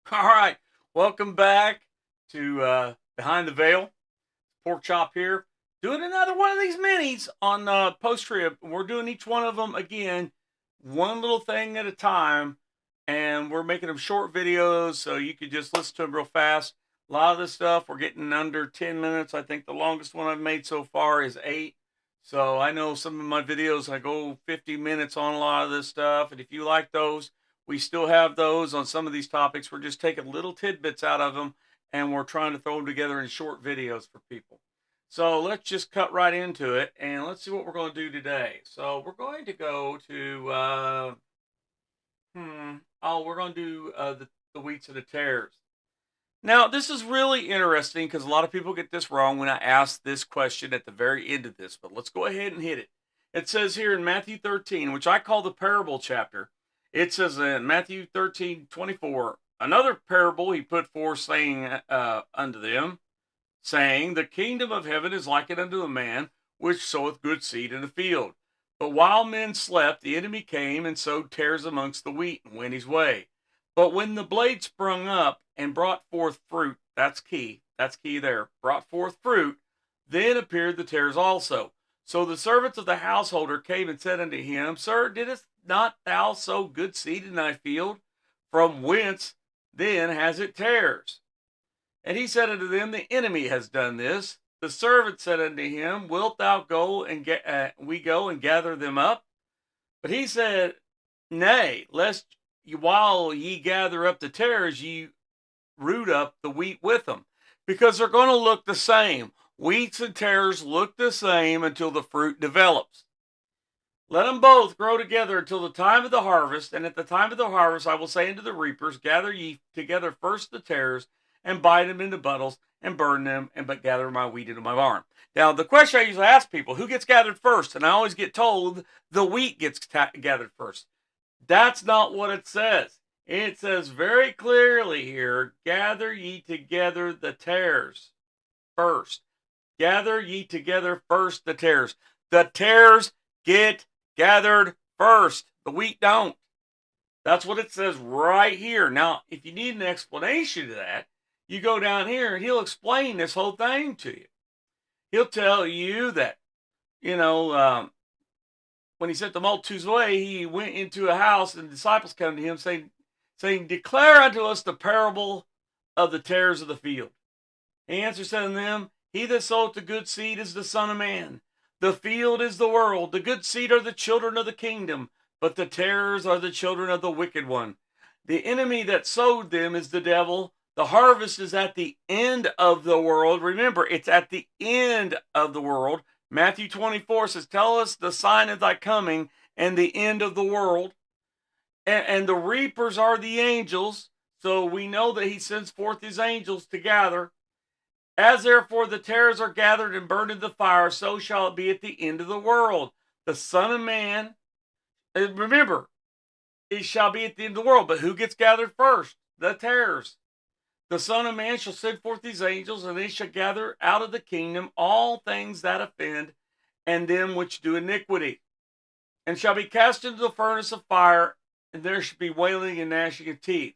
All right, welcome back to Behind the Veil. Pork Chop here, doing another one of these minis on post trib. We're doing each one of them again, one little thing at a time, and we're making them short videos so you could just listen to them real fast. A lot of this stuff we're getting under 10 minutes. I think the longest one I've made so far is 8. So I know some of my videos I go 50 minutes on a lot of this stuff, and if you like those, we still have those on some of these topics. We're just taking little tidbits out of them and we're trying to throw them together in short videos for people. So let's just cut right into it and let's see what we're going to do today. So we're going to go to, we're going to do the wheats and the tares. Now, this is really interesting because a lot of people get this wrong when I ask this question at the very end of this, but let's go ahead and hit it. It says here in Matthew 13, which I call the parable chapter, it says in Matthew 13:24, another parable he put forth, saying unto them, saying, the kingdom of heaven is likened unto a man which soweth good seed in the field. But while men slept, the enemy came and sowed tares amongst the wheat and went his way. But when the blade sprung up and brought forth fruit, that's key there, brought forth fruit, then appeared the tares also. So the servants of the householder came and said unto him, Sir, didst not thou sow good seed in thy field? From whence then has it tares? And he said unto them, the enemy has done this. The servant said unto him, Wilt thou go and we go and gather them up? But he said, Nay, lest while ye gather up the tares, ye root up the wheat with them, because they're going to look the same. Wheats and tares look the same until the fruit develops. Let them both grow together until the time of the harvest, and at the time of the harvest I will say unto the reapers, Gather ye together first the tares, and bind them into bundles, and burn them, and but gather my wheat into my barn. Now, the question I usually ask people, who gets gathered first? And I always get told the wheat gets gathered first. That's not what it says. It says very clearly here, gather ye together the tares first. Gather ye together first the tares. The tares get gathered first. The wheat don't. That's what it says right here. Now, if you need an explanation to that, you go down here and he'll explain this whole thing to you. He'll tell you that, when he sent the multitudes away, he went into a house and the disciples come to him saying, Declare unto us the parable of the tares of the field. He answered, said unto them, He that soweth the good seed is the Son of Man. The field is the world. The good seed are the children of the kingdom, but the tares are the children of the wicked one. The enemy that sowed them is the devil. The harvest is at the end of the world. Remember, it's at the end of the world. Matthew 24 says, Tell us the sign of thy coming and the end of the world. And the reapers are the angels. So we know that he sends forth his angels to gather. As therefore the tares are gathered and burned in the fire, so shall it be at the end of the world. The Son of Man, remember, it shall be at the end of the world. But who gets gathered first? The tares. The Son of Man shall send forth his angels, and they shall gather out of the kingdom all things that offend, and them which do iniquity, and shall be cast into the furnace of fire, and there shall be wailing and gnashing of teeth.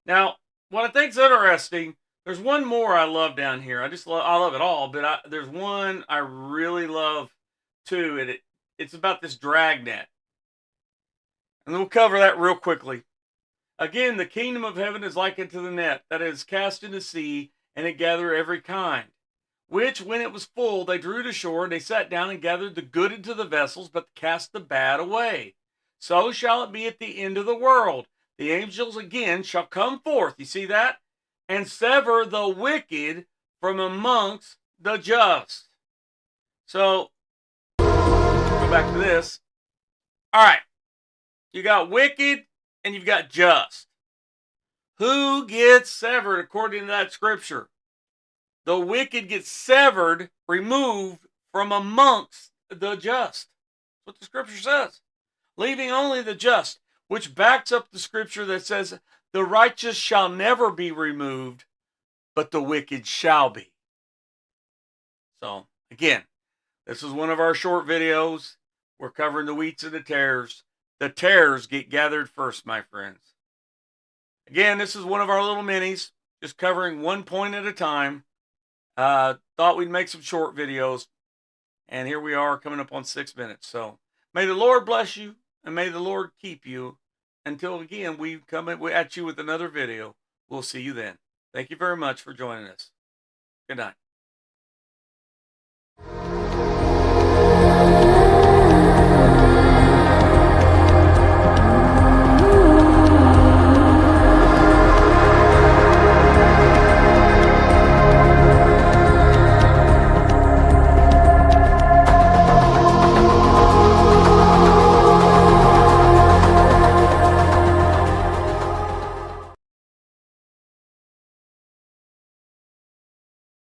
Now, what I think is interesting, there's one more I love down here. I love it all, but there's one I really love too, and it's about this dragnet. And we'll cover that real quickly. Again, the kingdom of heaven is likened to the net that is cast in the sea, and it gathereth every kind. Which, when it was full, they drew to shore, and they sat down and gathered the good into the vessels, but cast the bad away. So shall it be at the end of the world. The angels again shall come forth, you see that? And sever the wicked from amongst the just. So, go back to this. All right, you got wicked and you've got just. Who gets severed according to that scripture? The wicked gets severed, removed from amongst the just. That's what the scripture says. Leaving only the just, which backs up the scripture that says, the righteous shall never be removed, but the wicked shall be. So, again, this is one of our short videos. We're covering the wheats and the tares. The tares get gathered first, my friends. Again, this is one of our little minis, just covering one point at a time. Thought we'd make some short videos, and here we are coming up on 6 minutes. So may the Lord bless you, and may the Lord keep you. Until again, we come at you with another video. We'll see you then. Thank you very much for joining us. Good night.